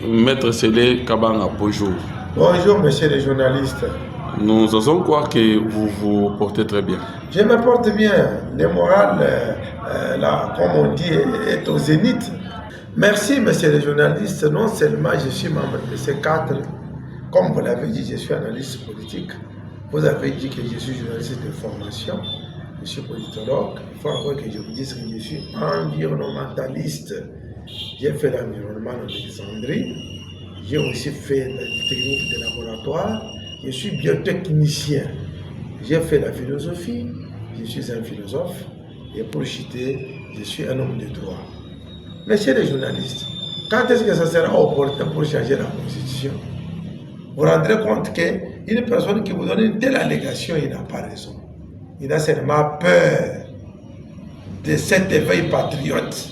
Maître Sélé Kabanga, bonjour. Bonjour, monsieur les journalistes. Nous osons croire que vous vous portez très bien. Je me porte bien. Le moral, là, comme on dit, est au zénith. Merci, monsieur les journalistes. Non seulement je suis membre de ces quatre, comme vous l'avez dit, je suis analyste politique. Vous avez dit que je suis journaliste de formation. Je suis politologue. Il faut encore que je vous dise que je suis environnementaliste. J'ai fait l'environnement en Alexandrie. J'ai aussi fait la technique de laboratoire. Je suis biotechnicien. J'ai fait la philosophie. Je suis un philosophe. Et pour citer, je suis un homme de droit. Messieurs les journalistes, quand est-ce que ça sera opportun pour changer la Constitution? Vous vous rendrez compte qu'une personne qui vous donne une telle allégation, il n'a pas raison. Il a seulement peur de cet éveil patriote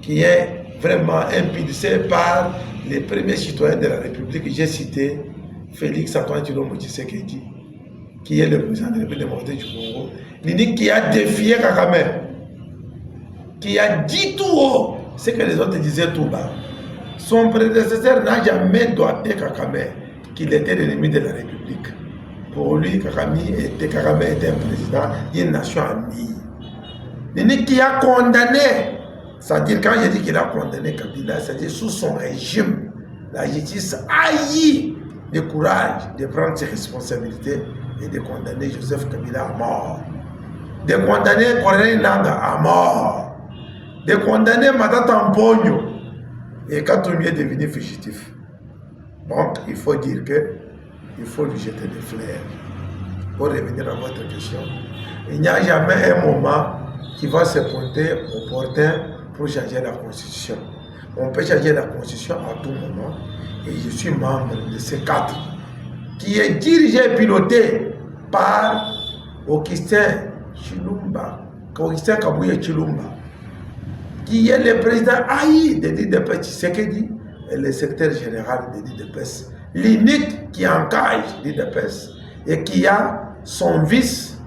qui est vraiment impulsé par les premiers citoyens de la République. J'ai cité Félix Antoine Tshilombo Tshisekedi, qui est le président de la République démocratique du Congo, qui a défié Kagame, qui a dit tout haut ce que les autres disaient tout bas. Son prédécesseur n'a jamais doigté Kagame qu'il était l'ennemi de la République. Pour lui, Kagame était un président d'une nation amie. Qui a condamné, c'est-à-dire quand j'ai dit qu'il a condamné Kabila, c'est-à-dire sous son régime, la justice haït le courage de prendre ses responsabilités et de condamner Joseph Kabila à mort, de condamner Corneille Nangaa à mort, de condamner Matata Mponyo, et Katumbi est devenu fugitif. Donc, il faut dire qu'il faut lui jeter des fleurs. Pour revenir à votre question, il n'y a jamais un moment qui va se porter opportun pour changer la Constitution. On peut changer la Constitution à tout moment, et je suis membre de ces quatre, qui est dirigé et piloté par Augustin Kabuye Tshilombo, qui est le président haï de l'IDPS Tshisekedi et le secrétaire général de l'IDPS, l'unique qui encage l'IDPS et qui a son vice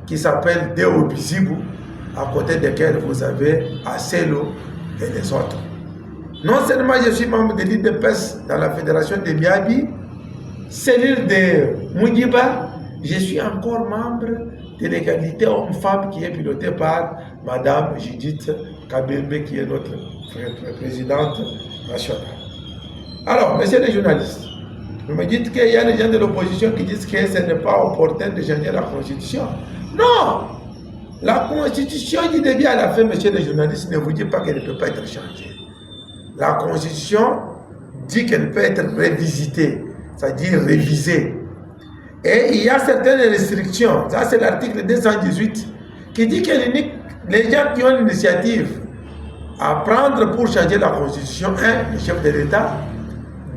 qui s'appelle Deo Bizibu, à côté desquels vous avez Asselo et les autres. Non seulement je suis membre de l'IDPS dans la fédération de Miabi, cellule de Moudiba, je suis encore membre de l'égalité homme-femme qui est pilotée par Madame Judith Kabembe, qui est notre présidente nationale. Alors, messieurs les journalistes, vous me dites qu'il y a des gens de l'opposition qui disent que ce n'est pas opportun de changer la Constitution. Non! La Constitution du début à la fin, messieurs les journalistes, ne vous dit pas qu'elle ne peut pas être changée. La Constitution dit qu'elle peut être révisitée, c'est-à-dire révisée. Et il y a certaines restrictions. Ça, c'est l'article 218 qui dit que les gens qui ont l'initiative à prendre pour changer la Constitution, un, le chef de l'État,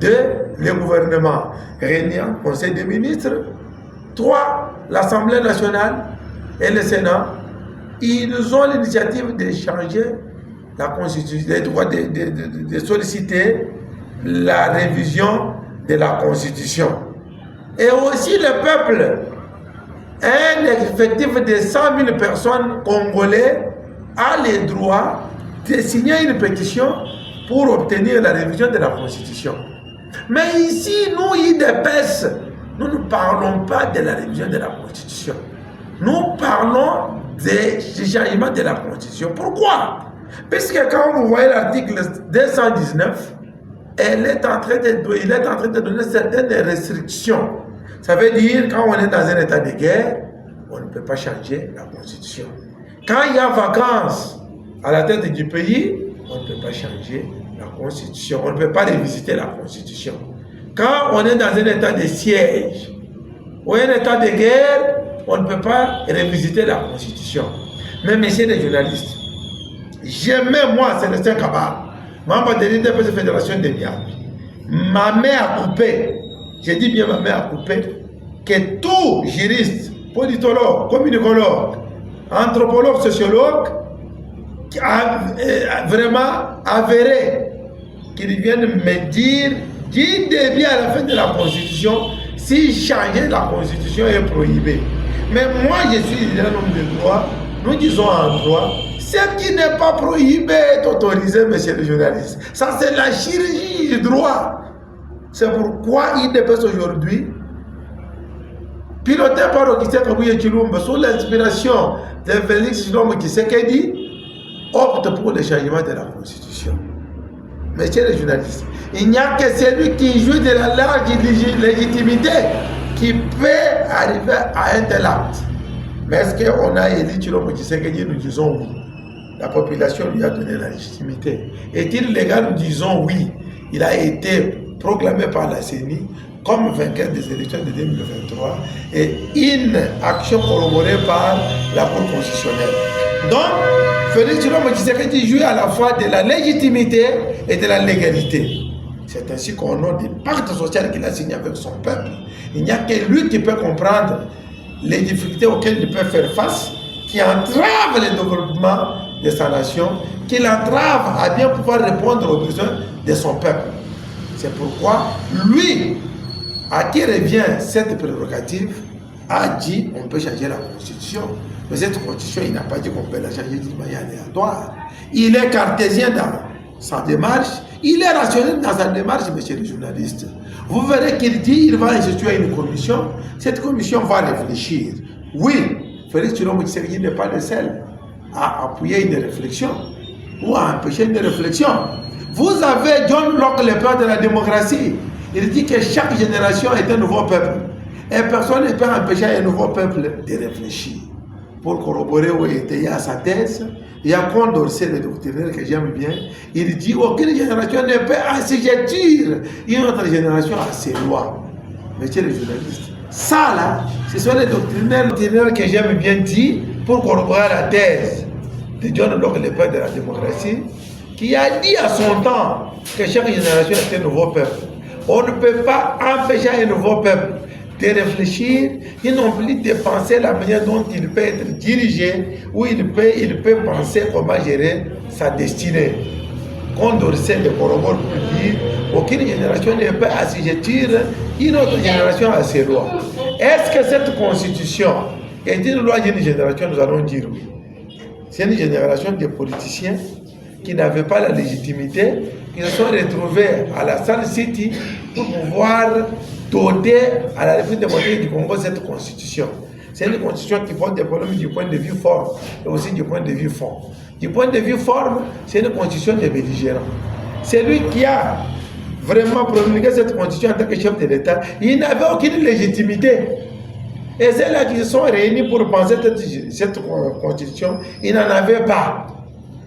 deux, le gouvernement réuni en Conseil des ministres, trois, l'Assemblée nationale et le Sénat, ils ont l'initiative de changer la Constitution, les droits de solliciter la révision de la Constitution. Et aussi le peuple, un effectif de 100 000 personnes congolais a le droit de signer une pétition pour obtenir la révision de la Constitution. Mais ici, nous, IDPS, nous ne parlons pas de la révision de la Constitution. Nous parlons des changements de la Constitution. Pourquoi? Parce que quand vous voyez l'article 219, il est en train de donner certaines restrictions. Ça veut dire quand on est dans un état de guerre, on ne peut pas changer la Constitution. Quand il y a vacances à la tête du pays, on ne peut pas changer la Constitution. On ne peut pas révisiter la Constitution. Quand on est dans un état de siège ou un état de guerre, on ne peut pas révisiter la Constitution. Mais messieurs les journalistes, j'aimais moi, Célestin Kaba, membre de l'IDPS Fédération de Miabi, ma main a coupé, je dis bien ma main a coupé, que tout juriste, politologue, communicologue, anthropologue, sociologue, a vraiment avéré qu'ils viennent me dire qui devient à la fin de la Constitution si changer la Constitution est prohibé. Mais moi, je suis un homme de droit. Nous disons en droit, Ce qui n'est pas prohibé est autorisé, monsieur le journaliste. Ça, c'est la chirurgie du droit. C'est pourquoi IDPS aujourd'hui, piloté par Augustin Kabuye Chilumba, sous l'inspiration de Félix Tshisekedi Tshisekedi, opte pour le changement de la Constitution. Monsieur le journaliste, il n'y a que celui qui joue de la large légitimité qui peut arriver à un tel acte. Mais est-ce qu'on a élu Chilombo Tshisekedi? Nous disons oui. La population lui a donné la légitimité. Est-il légal? Nous disons oui. Il a été proclamé par la CENI comme vainqueur des élections de 2023 et une action corroborée par la Cour constitutionnelle. Donc, Félix Tshisekedi Tshisekedi joue à la fois de la légitimité et de la légalité. C'est ainsi qu'au nom du pacte social qu'il a signé avec son peuple, il n'y a que lui qui peut comprendre les difficultés auxquelles il peut faire face, qui entravent le développement de sa nation, qui l'entrave à bien pouvoir répondre aux besoins de son peuple. C'est pourquoi lui, à qui revient cette prérogative, a dit on peut changer la Constitution. Mais cette Constitution, il n'a pas dit qu'on peut la changer d'une manière aléatoire. Il est cartésien dans sa démarche, il est rationnel dans sa démarche, monsieur le journaliste. Vous verrez qu'il dit qu'il va instituer une commission. Cette commission va réfléchir. Oui, Félix Tshisekedi n'est pas le seul à appuyer une réflexion ou à empêcher une réflexion. Vous avez John Locke, le père de la démocratie. Il dit que chaque génération est un nouveau peuple. Et personne ne peut empêcher un nouveau peuple de réfléchir. Pour corroborer où il était à sa thèse, il y a Condorcet, le doctrinaire que j'aime bien. Il dit aucune génération ne peut assujettir une autre génération à ses lois. Monsieur le journaliste, ça là, ce sont les doctrinaires que j'aime bien dire pour corroborer la thèse de John Locke, le père de la démocratie, qui a dit à son temps que chaque génération est un nouveau peuple. On ne peut pas empêcher un nouveau peuple de réfléchir, et non plus de penser la manière dont il peut être dirigé, ou il peut penser comment gérer sa destinée. Condorcet le corrobore pour dire aucune génération ne peut assujettir une autre génération à ses lois. Est-ce que cette constitution est une loi d'une génération? Nous allons dire oui. C'est une génération de politiciens qui n'avaient pas la légitimité, qui se sont retrouvés à la Sun City pour pouvoir doter à la République démocratique du Congo cette constitution. C'est une constitution qui pose des problèmes du point de vue forme et aussi du point de vue fond. Du point de vue forme, c'est une constitution de belligérants. C'est lui qui a vraiment promulgué cette constitution en tant que chef de l'État. Il n'avait aucune légitimité. Et ceux-là qui se sont réunis pour penser cette constitution, ils n'en avaient pas.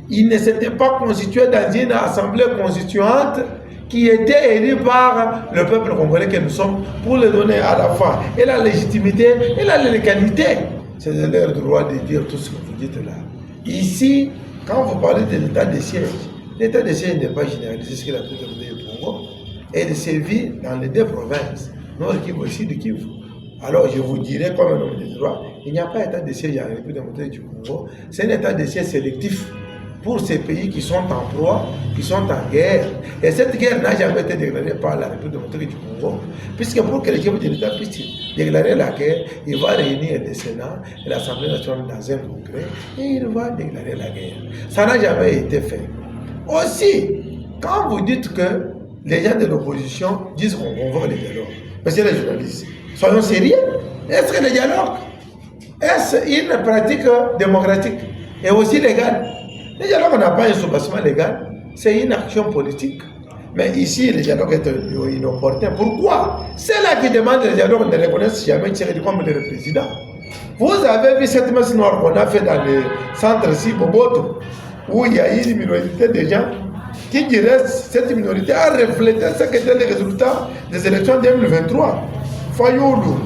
Ils ne s'étaient pas constitués dans une assemblée constituante qui était élue par le peuple congolais que nous sommes pour le donner à la fois et la légitimité et la légalité. C'est leur droit de dire tout ce que vous dites là. Ici, quand vous parlez de l'état de siège n'est pas généralisé ce qu'il a fait au Congo et il sévit dans les deux provinces, Nord Kivu et Sud Kivu. Alors je vous dirais comme un homme de droit, il n'y a pas d'état de siège en République démocratique du Congo, c'est un état de siège sélectif pour ces pays qui sont en proie, qui sont en guerre. Et cette guerre n'a jamais été déclarée par la République démocratique du Congo, puisque pour que le chef de l'État puisse déclarer la guerre, il va réunir le Sénat et l'Assemblée nationale dans un congrès et il va déclarer la guerre. Ça n'a jamais été fait. Aussi, quand vous dites que les gens de l'opposition disent qu'on convoque les dialogues, monsieur les journalistes, soyons sérieux. Est-ce que le dialogue, est-ce une pratique démocratique et aussi légale? Le dialogue n'a pas un soubassement légal, c'est une action politique. Mais ici, le dialogue est inopportun. Pourquoi? C'est là qui demandent le dialogue ne reconnaissent jamais Tshisekedi comme le président. Vous avez vu cette messe noire qu'on a fait dans le centre-ci, Boboto, où il y a eu une minorité de gens qui dirait cette minorité a reflété ce qu'étaient les résultats des élections 2023. Fayoulou,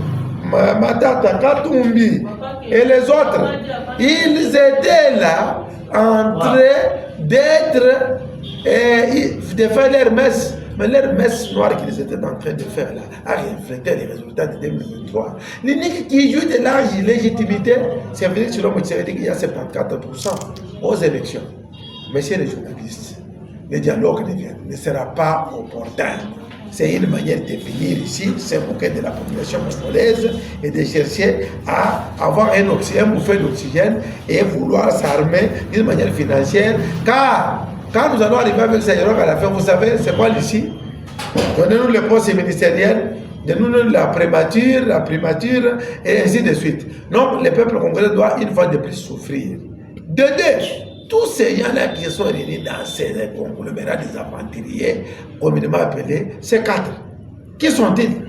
Matata, Katumbi et les autres, ils étaient là en train de faire leur messe, mais leur messe noire qu'ils étaient en train de faire là a reflété les résultats de 2023. L'unique qui joue de large légitimité, c'est Félix Tshisekedi qui a 74% aux élections. Messieurs les journalistes, le dialogue ne sera pas opportun. C'est une manière de venir ici, se moquer de la population congolaise et de chercher à avoir un bouffée d'oxygène et vouloir s'armer d'une manière financière. Car quand nous allons arriver avec ces dialogues à la fin, vous savez, c'est quoi ici? Donnez-nous les postes ministériels, donnez-nous la primature et ainsi de suite. Non, le peuple congolais doit une fois de plus souffrir. De deux, tous ces gens-là qui sont réunis dans ces conglomérats des aventuriers, communément appelés, ces quatre, qui sont-ils?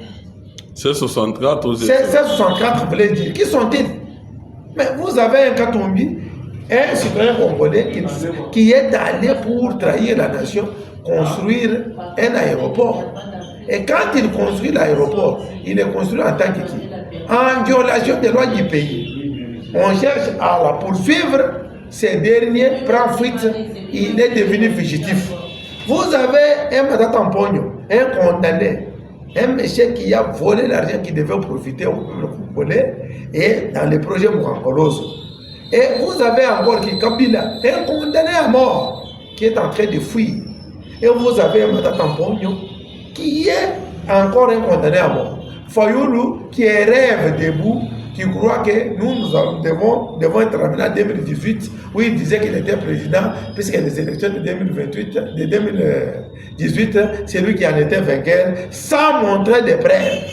C'est 64 aux Ces 64 voulaient dire, qui sont-ils? Mais vous avez un Katumbi, un citoyen congolais qui est allé pour trahir la nation, construire un aéroport. Et quand il construit l'aéroport, il est construit en tant que qui? En violation des lois du pays. On cherche à la poursuivre. Ces derniers prend fuite, il est devenu fugitif. Vous avez un Matata Mpogno, un condamné, un monsieur qui a volé l'argent qui devait profiter au peuple congolais et dans les projets Moukankoloso. Et vous avez encore qui Kabila, un condamné à mort qui est en train de fuir. Et vous avez un Matata Mpogno qui est encore un condamné à mort. Fayoulou qui rêve debout, qui croit que nous devons être ramenés en 2018, où il disait qu'il était président, puisque les élections de 2018, c'est lui qui en était vainqueur, sans montrer des preuves.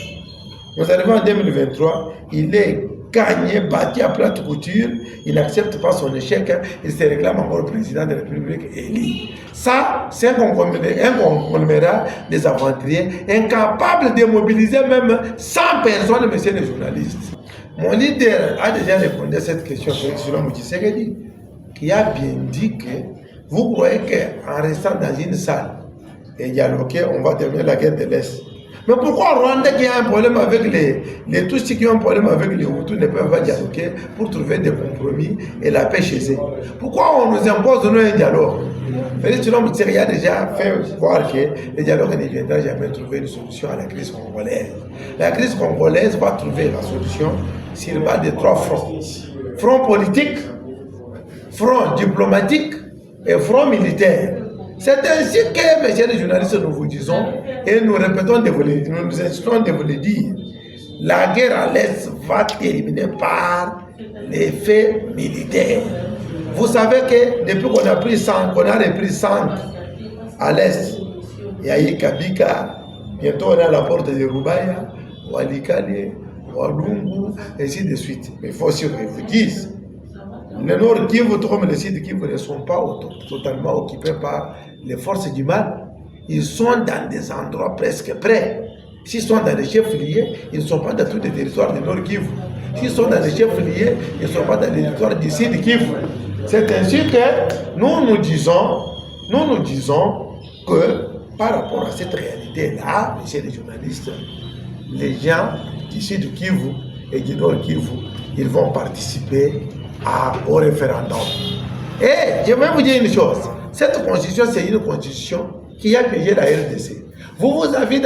Nous arrivons en 2023, il est gagné, battu à plate couture, il n'accepte pas son échec, il se réclame encore président de la République élu. Ça, c'est un conglomérat des aventuriers, incapable de mobiliser même 100 personnes, messieurs les journalistes. Mon leader a déjà répondu à cette question, selon Moutisekedi, qui a bien dit que vous croyez qu'en restant dans une salle et dialoguer, on va terminer la guerre de l'Est. Mais pourquoi Rwanda qui a un problème avec les Tutsis qui ont un problème avec les Hutus ne peuvent pas dialoguer pour trouver des compromis et la paix chez eux? Pourquoi on nous impose de nous un dialogue? Félix Tshisekedi Moutsekedi a déjà fait voir que le dialogue ne viendra jamais trouver une solution à la crise congolaise. La crise congolaise va trouver la solution sur base de 3 fronts. Front politique, front diplomatique et front militaire. C'est ainsi que, messieurs les journalistes, nous vous disons, et nous répétons nous nous insistons de vous le dire, la guerre à l'Est va terminer par l'effet militaire. Vous savez que depuis qu'on a repris 5 à l'Est, il y a eu Kabika, bientôt on est à la porte de Rubaya, Walikale, Walungu, ainsi de suite. Mais il faut aussi que je vous dise, le Nord Kivu, comme le Sud Kivu, ne sont pas totalement occupés par les forces du mal. Ils sont dans des endroits presque près. S'ils sont dans les chefs-lieux, ils ne sont pas dans tous les territoires du Nord Kivu. S'ils sont dans les chefs-lieux, ils ne sont pas dans les territoires du Sud Kivu. C'est ainsi que nous disons que par rapport à cette réalité-là, messieurs les journalistes, les gens du Sud Kivu et du Nord Kivu, ils vont participer au référendum. Et je vais vous dire une chose, cette constitution, c'est une constitution qui a payé la RDC. Vous avez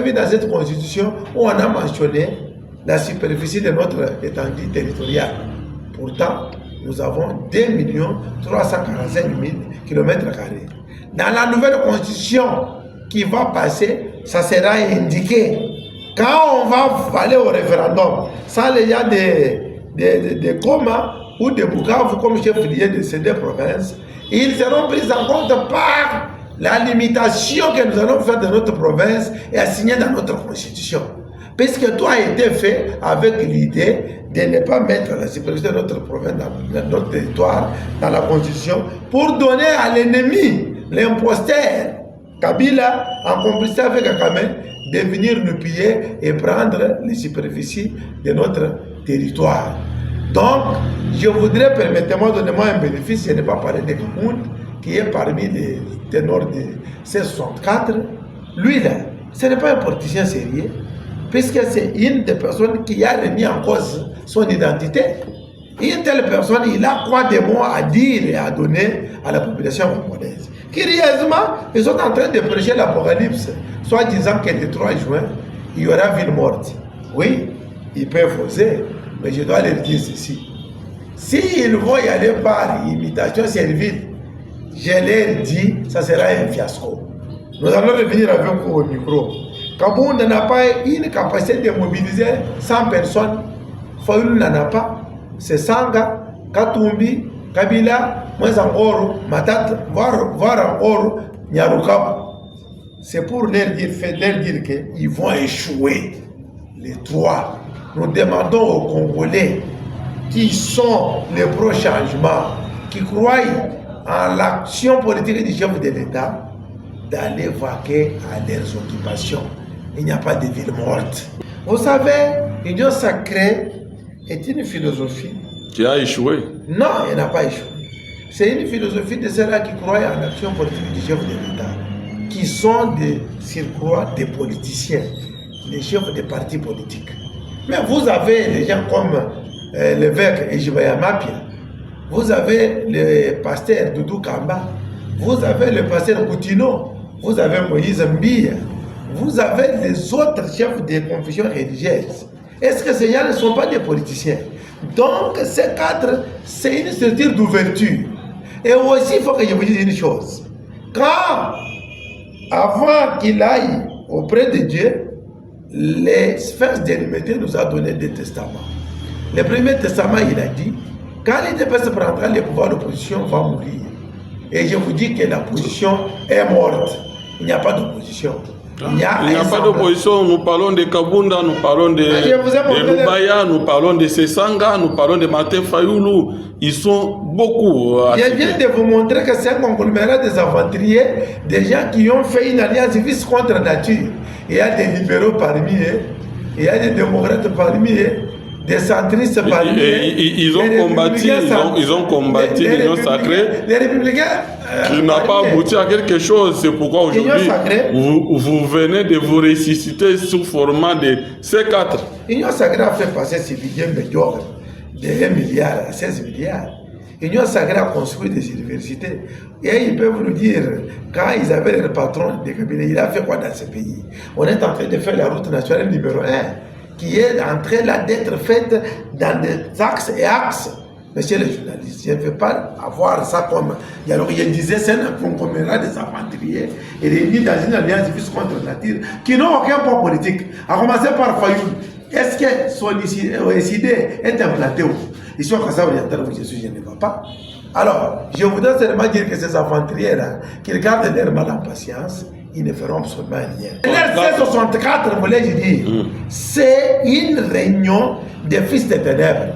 vu dans cette constitution où on a mentionné la superficie de notre étendue territoriale. Pourtant, nous avons 2 345 000 km². Dans la nouvelle constitution qui va passer, ça sera indiqué. Quand on va aller au référendum, sans les gens de Goma ou de Bukavu comme chef-lieu de ces 2 provinces, ils seront pris en compte par la limitation que nous allons faire de notre province et assignée dans notre constitution. Puisque tout a été fait avec l'idée de ne pas mettre la superficie de notre province, dans notre territoire, dans la constitution, pour donner à l'ennemi, l'imposteur, Kabila, en complicité avec Kagame, de venir nous piller et prendre les superficies de notre territoire. Donc, je voudrais, permettez-moi, donnez-moi un bénéfice, je n'ai pas parlé de Kamoun, qui est parmi les ténors de C64. Lui là, ce n'est pas un politicien sérieux, puisque c'est une des personnes qui a remis en cause son identité. Une telle personne, il a quoi de bon à dire et à donner à la population congolaise. Curieusement, ils sont en train de prêcher l'apocalypse, soit disant que le 3 juin, il y aura ville morte. Oui, ils peuvent oser, mais je dois leur dire ceci. S'ils vont y aller par imitation servile, je leur dis, ça sera un fiasco. Nous allons revenir avec vous au micro. Kabound n'a pas une capacité de mobiliser 100 personnes. Fayoulou n'en a pas. C'est Sanga, Katumbi, Kabila, Mwenzangoro, Matata, voire encore Nyarukab. C'est pour leur dire qu'ils vont échouer. Les trois. Nous demandons aux Congolais qui sont les pro-changements, qui croient en l'action politique du chef de l'État, d'aller vaquer à leurs occupations. Il n'y a pas de ville morte. Vous savez, l'union sacrée est une philosophie qui a échoué. Non, elle n'a pas échoué. C'est une philosophie de ceux-là qui croient en l'action politique du chef de l'État, qui sont des surcroît des politiciens, les chefs des partis politiques. Mais vous avez des gens comme l'évêque Ejibaya Mapia, vous avez le pasteur Doudou Kamba, vous avez le pasteur Koutino, vous avez Moïse Mbia, vous avez les autres chefs des confessions religieuses. Est-ce que ces gens ne sont pas des politiciens? Donc, ces quatre, c'est une structure d'ouverture. Et aussi, il faut que je vous dise une chose. Quand, avant qu'il aille auprès de Dieu, les sphinx de l'humanité nous a donné des testaments. Le premier testament, il a dit, quand l'IDPS prendra le pouvoir, l'opposition va mourir. Et je vous dis que la position est morte. Il n'y a pas d'opposition. Il n'y a pas d'opposition. Nous parlons de Kabunda, nous parlons de Lubaya, nous parlons de Sesanga, nous parlons de Martin Fayoulou. Ils sont beaucoup. Je viens de vous montrer que c'est un conglomérat des aventuriers, des gens qui ont fait une alliance vice contre nature. Il y a des libéraux parmi eux, il y a des démocrates parmi eux, des centristes parmi eux. Ils ont combattu l'union sacrée. Les républicains. Qui n'a pas abouti à quelque chose. C'est pourquoi aujourd'hui, vous venez de vous ressusciter sous format de C4. L'union sacrée a fait passer ces budgets médiocres de 1 milliard à 16 milliards. L'union sacrée a construit des universités. Et ils peuvent nous dire, quand ils avaient le patron de cabinet, il a fait quoi dans ce pays? On est en train de faire la route nationale numéro 1, qui est en train d'être faite dans des axes et axes. Monsieur le journaliste, je ne veux pas avoir ça comme... Alors, je disais, c'est un conglomérat des aventuriers et réunis dans une alliance vice contre nature qui n'ont aucun poids politique. À commencer par Fayoul. Est-ce que son idée est implantée où? Ici, au Kassab oriental, où je suis, je ne vois pas. Alors, je voudrais seulement dire que ces aventuriers-là, qui regardent leur mal en patience, ils ne feront absolument rien. L'RC64, voulais-je dire, c'est une réunion des fils des ténèbres.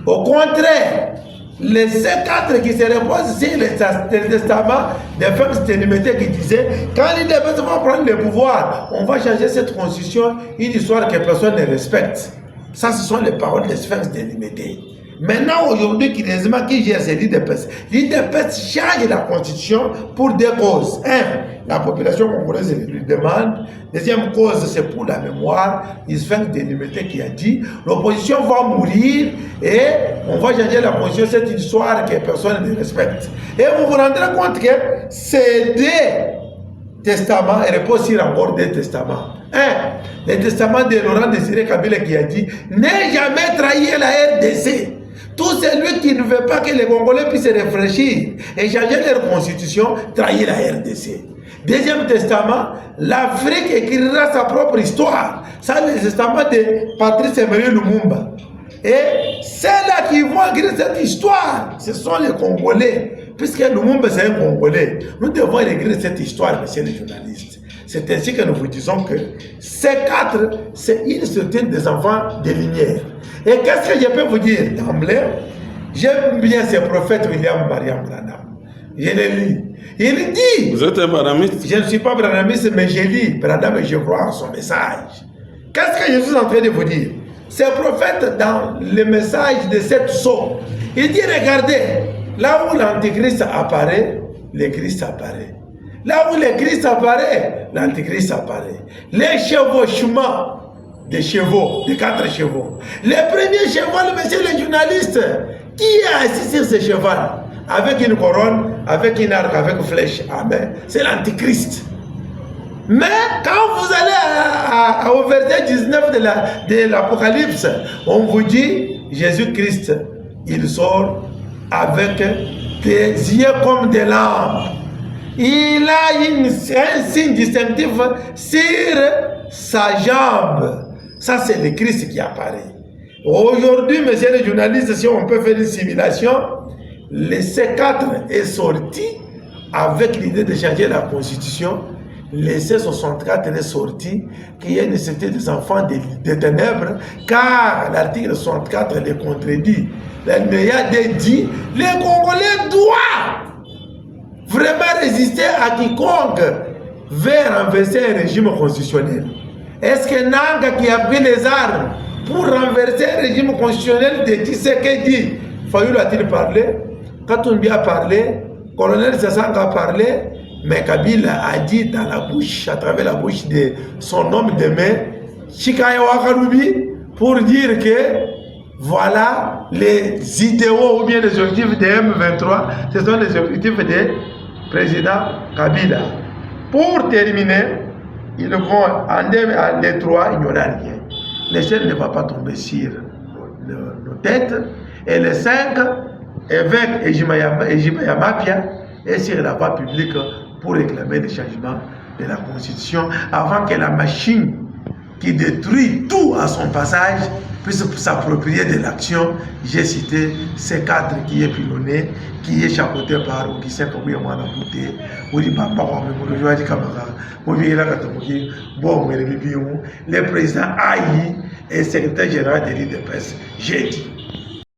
Au contraire, les C4 qui se reposent sur les testaments des femmes télémétés qui disaient quand les députés vont prendre le pouvoir, on va changer cette constitution, une histoire que personne ne respecte. Ça, ce sont les paroles des sphinx délimitées. Maintenant, aujourd'hui, curieusement, qui gère ces l'IDPS? L'IDPS change la constitution pour deux causes. Un, la population congolaise lui demande. Deuxième cause, c'est pour la mémoire. Il se fait délimiter qui a dit l'opposition va mourir et on va changer la constitution. C'est une histoire que personne ne respecte. Et vous vous rendrez compte que ces deux testaments reposent sur encore des testaments. Un, le testament de Laurent Désiré Kabila qui a dit n'aie jamais trahi la RDC. Tout celui qui ne veut pas que les Congolais puissent réfléchir et changer leur constitution, trahit la RDC. Deuxième testament, l'Afrique écrira sa propre histoire. Ça, c'est le testament de Patrice Emery Lumumba. Et ceux-là qui vont écrire cette histoire, ce sont les Congolais. Puisque Lumumba, c'est un Congolais. Nous devons écrire cette histoire, messieurs les journalistes. C'est ainsi que nous vous disons que ces quatre, c'est une structure des enfants des Lumières. Et qu'est-ce que je peux vous dire d'emblée? J'aime bien ce prophète William Mariam Branham. Je le lis. Il dit... Vous êtes un branhamiste? Je ne suis pas branhamiste, mais je lis Branham et je crois en son message. Qu'est-ce que je suis en train de vous dire? Ce prophète, dans le message de cette sceau, il dit, regardez, là où l'Antichrist apparaît, le Christ apparaît. Là où le Christ apparaît, l'Antichrist apparaît. Les chevauchements des chevaux, des 4 chevaux. Le premier cheval, monsieur le journaliste, qui est assis sur ce cheval? Avec une couronne, avec une arc, avec une flèche. Amen. C'est l'Antichrist. Mais quand vous allez au verset 19 de l'Apocalypse, on vous dit, Jésus-Christ, il sort avec des yeux comme des lampes. Il a un signe distinctif sur sa jambe. Ça, c'est le Christ qui apparaît. Aujourd'hui, messieurs les journalistes, si on peut faire une simulation, le C4 est sorti avec l'idée de changer la constitution. Le C64 est sorti, qui est nécessité des enfants des ténèbres, car l'article 64 les contredit. Le meilleur dit, les Congolais doivent vraiment résister à quiconque veut renverser un régime constitutionnel. Est-ce que Nanga qui a pris les armes pour renverser un régime constitutionnel de Tshisekedi, Fayulu a-t-il parlé? Katumbi a parlé, colonel Sassanga a parlé, mais Kabila a dit dans la bouche, à travers la bouche de son homme de main, Chikaya Wakalubi, pour dire que voilà les idéaux ou bien les objectifs de M23, ce sont les objectifs du président Kabila. Pour terminer, ils vont en les trois, il n'y aura rien. Le ciel ne va pas tomber sur nos têtes. Et les 5, évêques Ejima-Yamapia, est sur la voie publique pour réclamer des changements de la Constitution avant que la machine qui détruit tout à son passage puisse s'approprier de l'action. J'ai cité ces 4 qui est pilonné, qui est chapeauté par Okisek Ouyamana Bouté, le président Aïe et secrétaire général de l'IDPS. J'ai dit.